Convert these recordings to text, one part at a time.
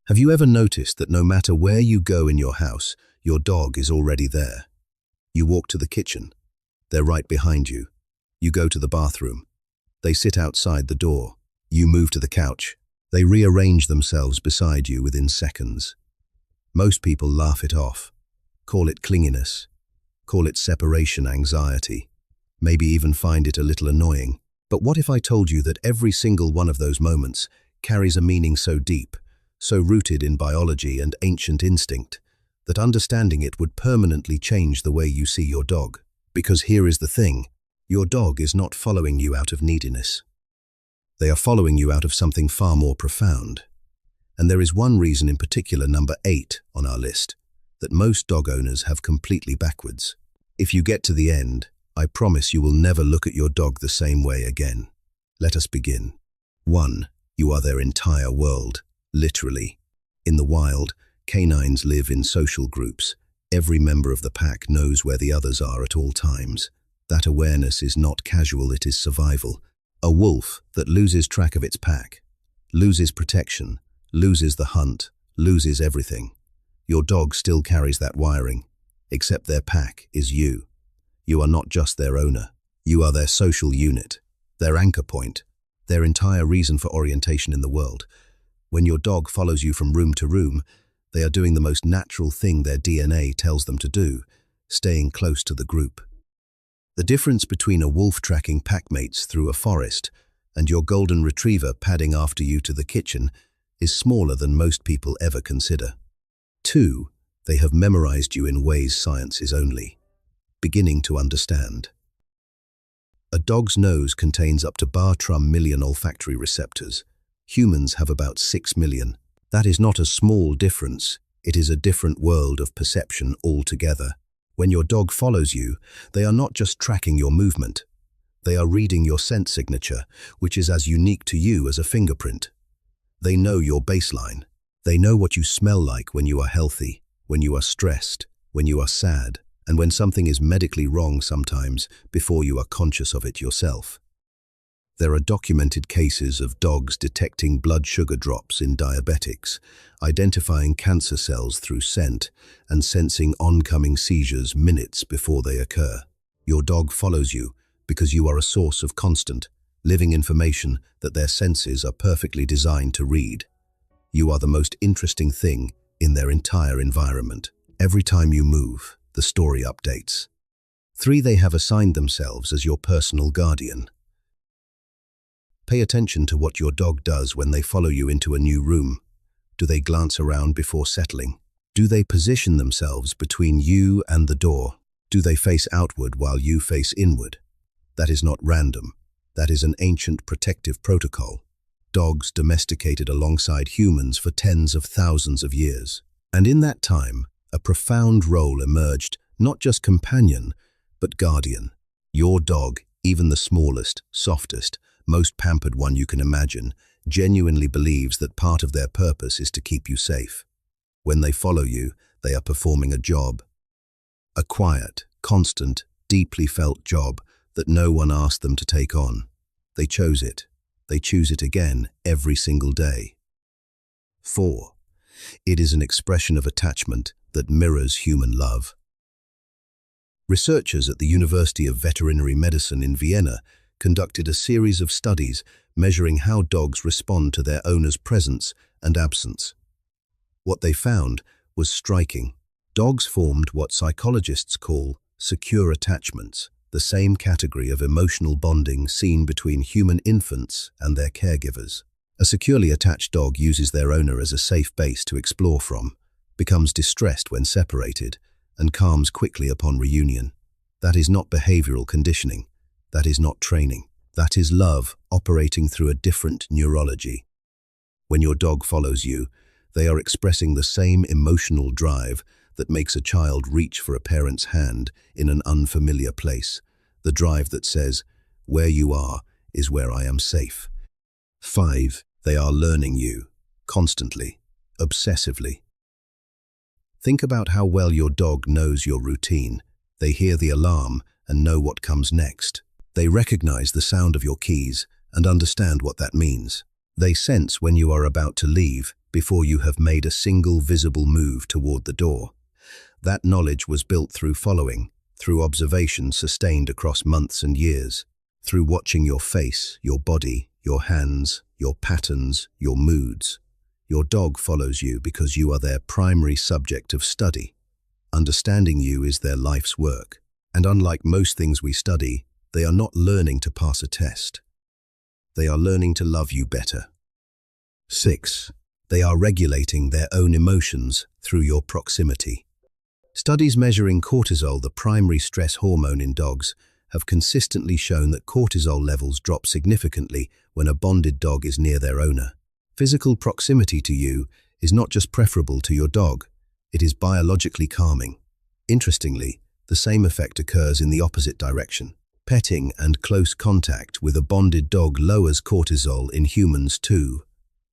Have you ever noticed that no matter where you go in your house, your dog is already there? You walk to the kitchen, they're right behind you. You go to the bathroom, they sit outside the door. You move to the couch, they rearrange themselves beside you within seconds. Most people laugh it off, call it clinginess, call it separation anxiety, maybe even find it a little annoying. But what if I told you that every single one of those moments carries a meaning so deep, so rooted in biology and ancient instinct, that understanding it would permanently change the way you see your dog? Because here is the thing, your dog is not following you out of neediness. They are following you out of something far more profound. And there is one reason in particular, number 8 on our list, that most dog owners have completely backwards. If you get to the end, I promise you will never look at your dog the same way again. Let us begin. 1. You are their entire world. Literally. In the wild, canines live in social groups. Every member of the pack knows where the others are at all times. That awareness is not casual, it is survival. A wolf that loses track of its pack, loses protection, loses the hunt, loses everything. Your dog still carries that wiring, except their pack is you. You are not just their owner. You are their social unit, their anchor point, their entire reason for orientation in the world. When your dog follows you from room to room, they are doing the most natural thing their DNA tells them to do, staying close to the group. The difference between a wolf tracking packmates through a forest and your golden retriever padding after you to the kitchen is smaller than most people ever consider. 2. They have memorized you in ways science is only beginning to understand. A dog's nose contains up to bar-trum-million olfactory receptors. Humans have about 6 million. That is not a small difference. It is a different world of perception altogether. When your dog follows you, they are not just tracking your movement. They are reading your scent signature, which is as unique to you as a fingerprint. They know your baseline. They know what you smell like when you are healthy, when you are stressed, when you are sad, and when something is medically wrong sometimes before you are conscious of it yourself. There are documented cases of dogs detecting blood sugar drops in diabetics, identifying cancer cells through scent, and sensing oncoming seizures minutes before they occur. Your dog follows you because you are a source of constant, living information that their senses are perfectly designed to read. You are the most interesting thing in their entire environment. Every time you move, the story updates. 3. They have assigned themselves as your personal guardian. Pay attention to what your dog does when they follow you into a new room. Do they glance around before settling? Do they position themselves between you and the door? Do they face outward while you face inward? That is not random. That is an ancient protective protocol. Dogs domesticated alongside humans for tens of thousands of years. And in that time, a profound role emerged, not just companion, but guardian. Your dog, even the smallest, softest, most pampered one you can imagine, genuinely believes that part of their purpose is to keep you safe. When they follow you, they are performing a job. A quiet, constant, deeply felt job that no one asked them to take on. They chose it. They choose it again every single day. 4. It is an expression of attachment that mirrors human love. Researchers at the University of Veterinary Medicine in Vienna conducted a series of studies measuring how dogs respond to their owner's presence and absence. What they found was striking. Dogs formed what psychologists call secure attachments, the same category of emotional bonding seen between human infants and their caregivers. A securely attached dog uses their owner as a safe base to explore from, becomes distressed when separated, and calms quickly upon reunion. That is not behavioral conditioning. That is not training. That is love operating through a different neurology. When your dog follows you, they are expressing the same emotional drive that makes a child reach for a parent's hand in an unfamiliar place. The drive that says, "Where you are is where I am safe." 5. They are learning you, constantly, obsessively. Think about how well your dog knows your routine. They hear the alarm and know what comes next. They recognize the sound of your keys and understand what that means. They sense when you are about to leave before you have made a single visible move toward the door. That knowledge was built through following, through observation sustained across months and years, through watching your face, your body, your hands, your patterns, your moods. Your dog follows you because you are their primary subject of study. Understanding you is their life's work, and unlike most things we study, they are not learning to pass a test. They are learning to love you better. 6. They are regulating their own emotions through your proximity. Studies measuring cortisol, the primary stress hormone in dogs, have consistently shown that cortisol levels drop significantly when a bonded dog is near their owner. Physical proximity to you is not just preferable to your dog, it is biologically calming. Interestingly, the same effect occurs in the opposite direction. Petting and close contact with a bonded dog lowers cortisol in humans too.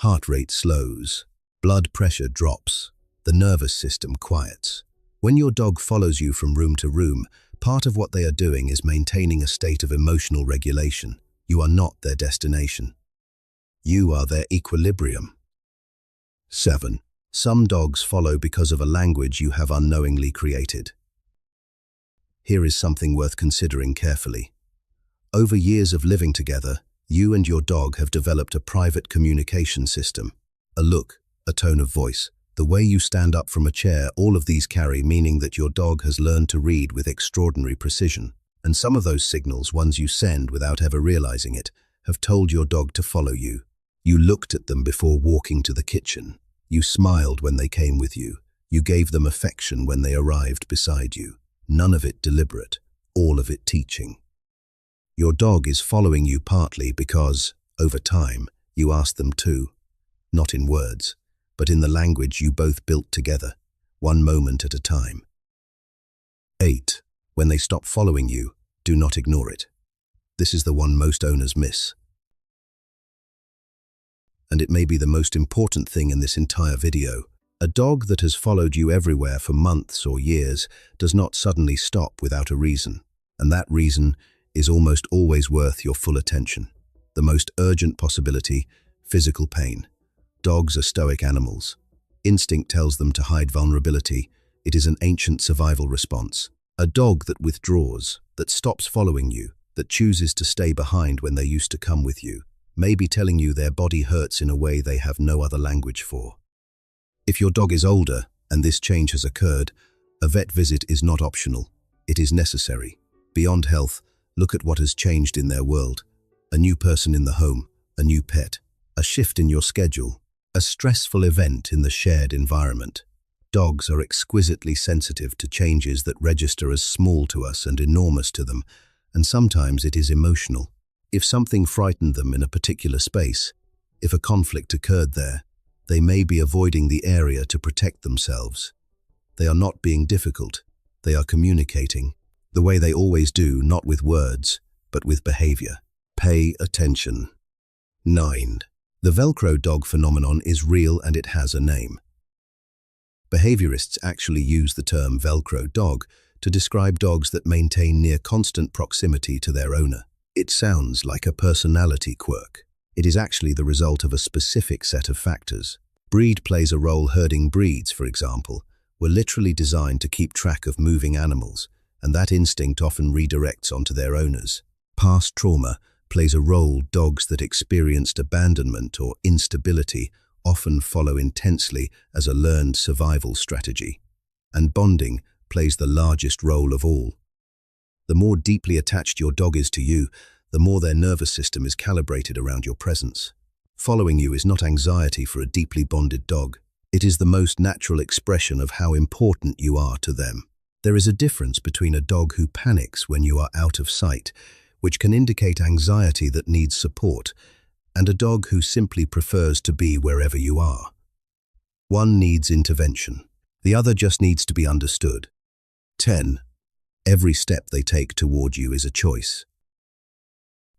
Heart rate slows, blood pressure drops, the nervous system quiets. When your dog follows you from room to room, part of what they are doing is maintaining a state of emotional regulation. You are not their destination. You are their equilibrium. 7. Some dogs follow because of a language you have unknowingly created. Here is something worth considering carefully. Over years of living together, you and your dog have developed a private communication system. A look, a tone of voice, the way you stand up from a chair, all of these carry meaning that your dog has learned to read with extraordinary precision. And some of those signals, ones you send without ever realizing it, have told your dog to follow you. You looked at them before walking to the kitchen. You smiled when they came with you. You gave them affection when they arrived beside you. None of it deliberate, all of it teaching. Your dog is following you partly because, over time, you asked them to. Not in words, but in the language you both built together, one moment at a time. 8. When they stop following you, do not ignore it. This is the one most owners miss. And it may be the most important thing in this entire video. A dog that has followed you everywhere for months or years does not suddenly stop without a reason, and that reason is almost always worth your full attention. The most urgent possibility, physical pain. Dogs are stoic animals. Instinct tells them to hide vulnerability. It is an ancient survival response. A dog that withdraws, that stops following you, that chooses to stay behind when they used to come with you, may be telling you their body hurts in a way they have no other language for. If your dog is older, and this change has occurred, a vet visit is not optional. It is necessary. Beyond health, look at what has changed in their world. A new person in the home, a new pet, a shift in your schedule, a stressful event in the shared environment. Dogs are exquisitely sensitive to changes that register as small to us and enormous to them, and sometimes it is emotional. If something frightened them in a particular space, if a conflict occurred there, they may be avoiding the area to protect themselves. They are not being difficult. They are communicating, the way they always do, not with words, but with behavior. Pay attention. 9. The Velcro dog phenomenon is real and it has a name. Behaviorists actually use the term Velcro dog to describe dogs that maintain near constant proximity to their owner. It sounds like a personality quirk. It is actually the result of a specific set of factors. Breed plays a role. Herding breeds, for example, were literally designed to keep track of moving animals, and that instinct often redirects onto their owners. Past trauma plays a role. Dogs that experienced abandonment or instability often follow intensely as a learned survival strategy. And bonding plays the largest role of all. The more deeply attached your dog is to you, the more their nervous system is calibrated around your presence. Following you is not anxiety for a deeply bonded dog. It is the most natural expression of how important you are to them. There is a difference between a dog who panics when you are out of sight, which can indicate anxiety that needs support, and a dog who simply prefers to be wherever you are. One needs intervention. The other just needs to be understood. 10. Every step they take toward you is a choice.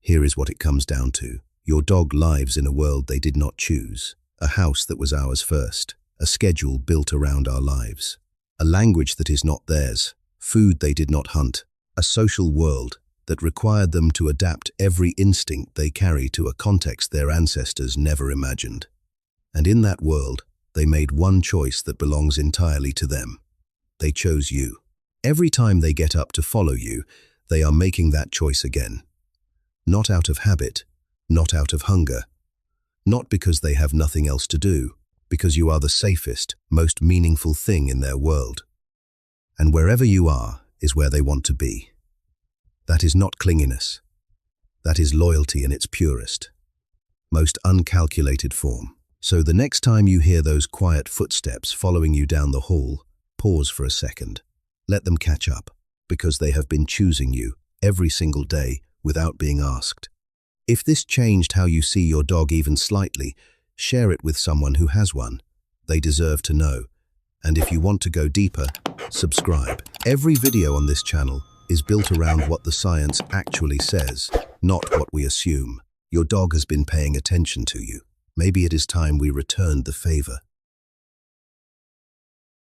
Here is what it comes down to. Your dog lives in a world they did not choose, a house that was ours first, a schedule built around our lives, a language that is not theirs, food they did not hunt, a social world that required them to adapt every instinct they carry to a context their ancestors never imagined. And in that world, they made one choice that belongs entirely to them. They chose you. Every time they get up to follow you, they are making that choice again. Not out of habit, not out of hunger, not because they have nothing else to do, because you are the safest, most meaningful thing in their world. And wherever you are is where they want to be. That is not clinginess. That is loyalty in its purest, most uncalculated form. So the next time you hear those quiet footsteps following you down the hall, pause for a second. Let them catch up, because they have been choosing you every single day without being asked. If this changed how you see your dog even slightly, share it with someone who has one. They deserve to know. And if you want to go deeper, subscribe. Every video on this channel is built around what the science actually says, not what we assume. Your dog has been paying attention to you. Maybe it is time we returned the favor.